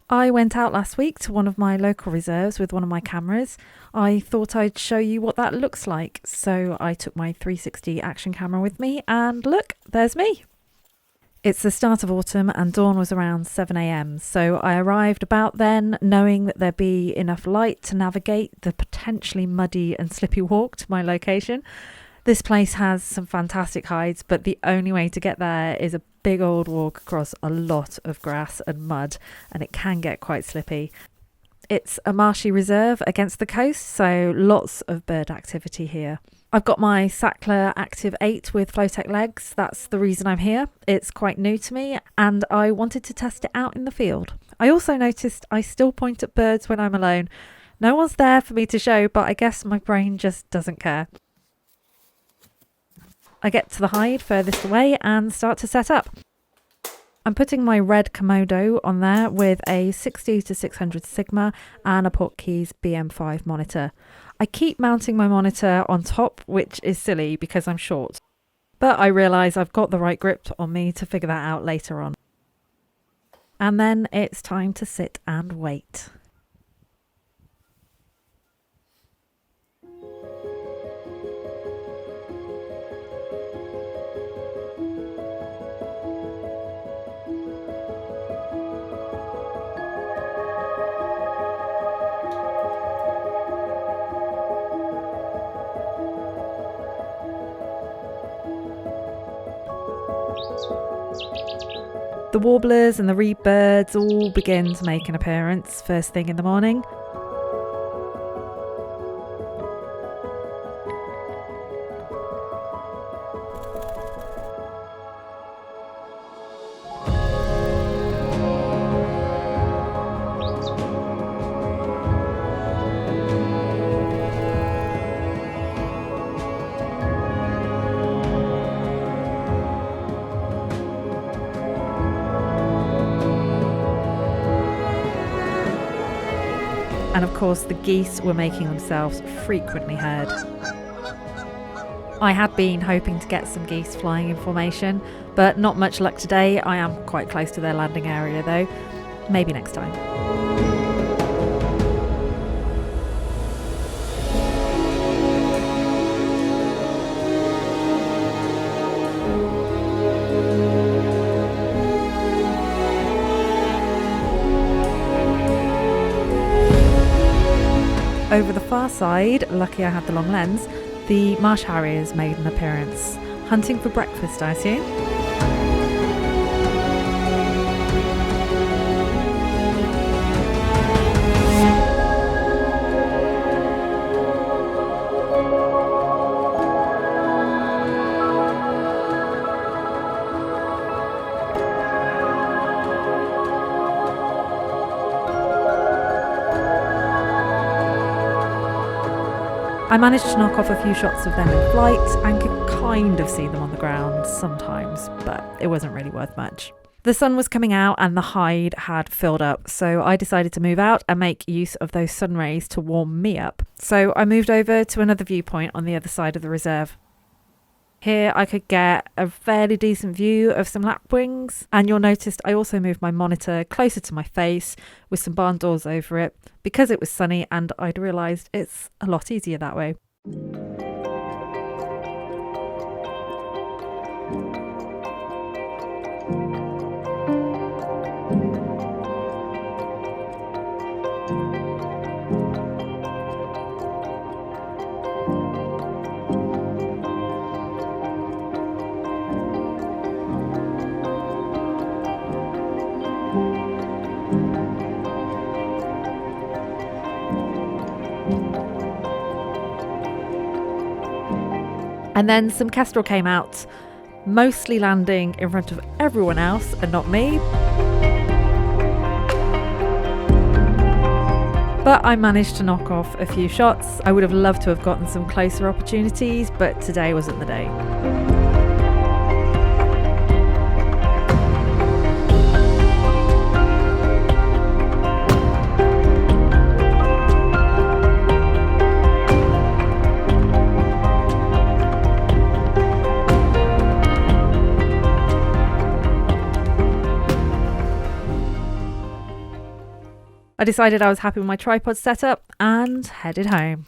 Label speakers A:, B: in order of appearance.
A: I went out last week to one of my local reserves with one of my cameras. I thought I'd show you what that looks like. So I took my 360 action camera with me and look, there's me. It's the start of autumn and dawn was around 7 a.m. So I arrived about then knowing that there'd be enough light to navigate the potentially muddy and slippy walk to my location. This place has some fantastic hides, but the only way to get there is a big old walk across a lot of grass and mud, and it can get quite slippy. It's a marshy reserve against the coast, so lots of bird activity here. I've got my Sachtler Aktiv8 with Flowtech legs. That's the reason I'm here. It's quite new to me, and I wanted to test it out in the field. I also noticed I still point at birds when I'm alone. No one's there for me to show, but I guess my brain just doesn't care. I get to the hide furthest away and start to set up. I'm putting my red Komodo on there with a 60-600 Sigma and a Portkeys BM5 monitor. I keep mounting my monitor on top, which is silly because I'm short. But I realise I've got the right grip on me to figure that out later on. And then it's time to sit and wait. The warblers and the reed birds all begin to make an appearance first thing in the morning. And of course the geese were making themselves frequently heard. I had been hoping to get some geese flying in formation, but not much luck today. I am quite close to their landing area though. Maybe next time. Over the far side, lucky I had the long lens, the marsh harriers made an appearance. Hunting for breakfast, I assume. I managed to knock off a few shots of them in flight and could kind of see them on the ground sometimes, but it wasn't really worth much. The sun was coming out and the hide had filled up, so I decided to move out and make use of those sun rays to warm me up. So I moved over to another viewpoint on the other side of the reserve. Here I could get a fairly decent view of some lapwings, and you'll notice I also moved my monitor closer to my face with some barn doors over it because it was sunny and I'd realised it's a lot easier that way. And then some kestrel came out, mostly landing in front of everyone else and not me. But I managed to knock off a few shots. I would have loved to have gotten some closer opportunities, but today wasn't the day. I decided I was happy with my tripod setup and headed home.